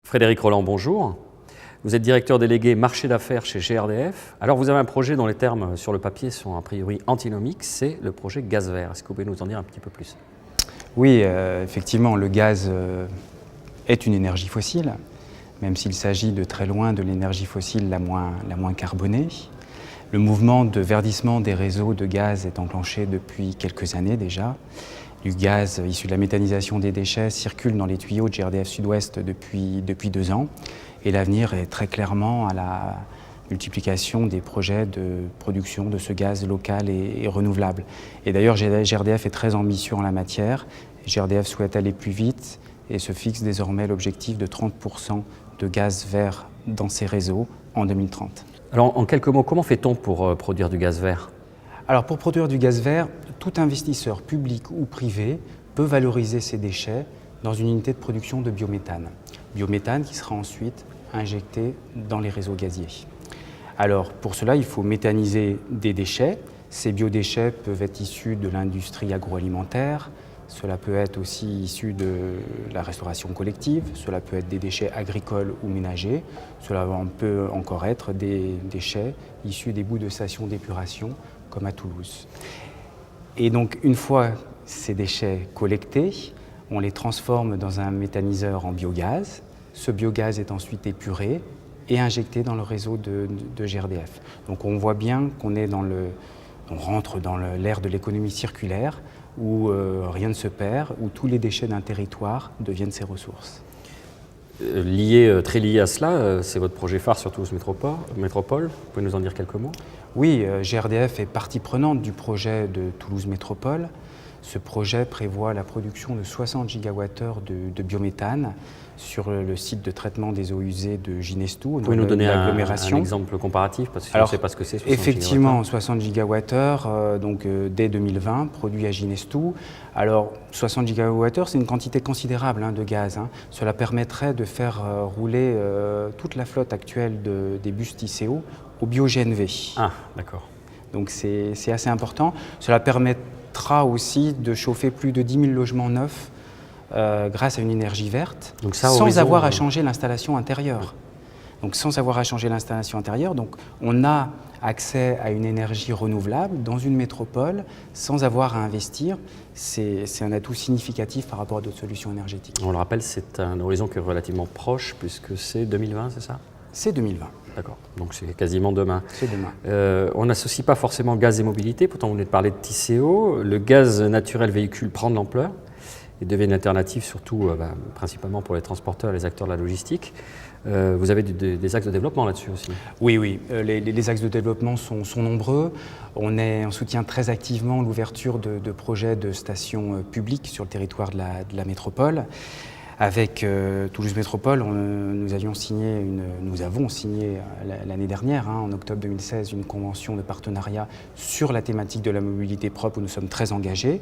Frédéric Rolland, bonjour. Vous êtes directeur délégué marché d'affaires chez GRDF. Alors vous avez un projet dont les termes sur le papier sont a priori antinomiques, c'est le projet gaz vert. Est-ce que vous pouvez nous en dire un petit peu plus? Oui, effectivement, le gaz est une énergie fossile, même s'il s'agit de très loin de l'énergie fossile la moins carbonée. Le mouvement de verdissement des réseaux de gaz est enclenché depuis quelques années déjà. Du gaz issu de la méthanisation des déchets circule dans les tuyaux de GRDF Sud-Ouest depuis 2 ans. Et l'avenir est très clairement à la multiplication des projets de production de ce gaz local et renouvelable. Et d'ailleurs, GRDF est très ambitieux en la matière. GRDF souhaite aller plus vite et se fixe désormais l'objectif de 30% de gaz vert dans ses réseaux en 2030. Alors en quelques mots, comment fait-on pour produire du gaz vert? Alors pour produire du gaz vert, tout investisseur public ou privé peut valoriser ses déchets dans une unité de production de biométhane. Biométhane qui sera ensuite injecté dans les réseaux gaziers. Alors pour cela, il faut méthaniser des déchets. Ces biodéchets peuvent être issus de l'industrie agroalimentaire, cela peut être aussi issu de la restauration collective, cela peut être des déchets agricoles ou ménagers, cela peut encore être des déchets issus des bouts de stations d'épuration comme à Toulouse. Et donc une fois ces déchets collectés, on les transforme dans un méthaniseur en biogaz. Ce biogaz est ensuite épuré et injecté dans le réseau de GRDF. Donc on voit bien qu'on rentre dans l'ère de l'économie circulaire où rien ne se perd, où tous les déchets d'un territoire deviennent ses ressources. Très lié à cela, c'est votre projet phare sur Toulouse Métropole. Vous pouvez nous en dire quelques mots? Oui, GRDF est partie prenante du projet de Toulouse Métropole. Ce projet prévoit la production de 60 gigawattheures de biométhane sur le site de traitement des eaux usées de Ginestou. Vous pouvez nous donner un exemple comparatif, parce que je ne sais pas ce que c'est, 60 effectivement, 60 gigawattheures, dès 2020, produits à Ginestou. Alors, 60 gigawattheures, c'est une quantité considérable de gaz. Cela permettrait de faire rouler toute la flotte actuelle des bus TICO au bio-GNV. Ah, d'accord. Donc c'est assez important. Cela permettra aussi de chauffer plus de 10 000 logements neufs grâce à une énergie verte, donc ça, sans avoir à changer l'installation intérieure. Donc sans avoir à changer l'installation intérieure, donc on a accès à une énergie renouvelable dans une métropole sans avoir à investir. C'est un atout significatif par rapport à d'autres solutions énergétiques. On le rappelle, c'est un horizon qui est relativement proche puisque c'est 2020, c'est ça? C'est 2020. D'accord, donc c'est quasiment demain. C'est demain. On n'associe pas forcément gaz et mobilité, pourtant vous venez de parler de TICO. Le gaz naturel véhicule prend de l'ampleur et devient une alternative surtout, principalement pour les transporteurs et les acteurs de la logistique. Vous avez des axes de développement là-dessus aussi? Oui, les axes de développement sont nombreux. On soutient très activement l'ouverture de projets de stations publiques sur le territoire de la métropole. Avec Toulouse Métropole, nous avons signé l'année dernière, en octobre 2016, une convention de partenariat sur la thématique de la mobilité propre où nous sommes très engagés.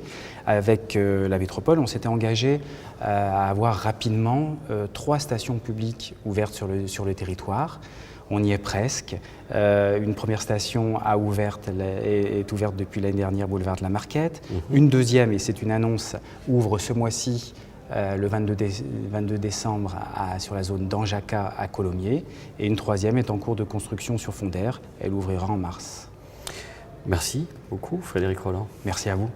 Avec la métropole, on s'était engagé à avoir rapidement 3 stations publiques ouvertes sur le territoire. On y est presque. Une première station est ouverte depuis l'année dernière, boulevard de la Marquette. Une deuxième, et c'est une annonce, ouvre ce mois-ci, le 22 décembre sur la zone d'Anjaca à Colomiers. Et une troisième est en cours de construction sur Fondère. Elle ouvrira en mars. Merci beaucoup, Frédéric Rolland. Merci à vous.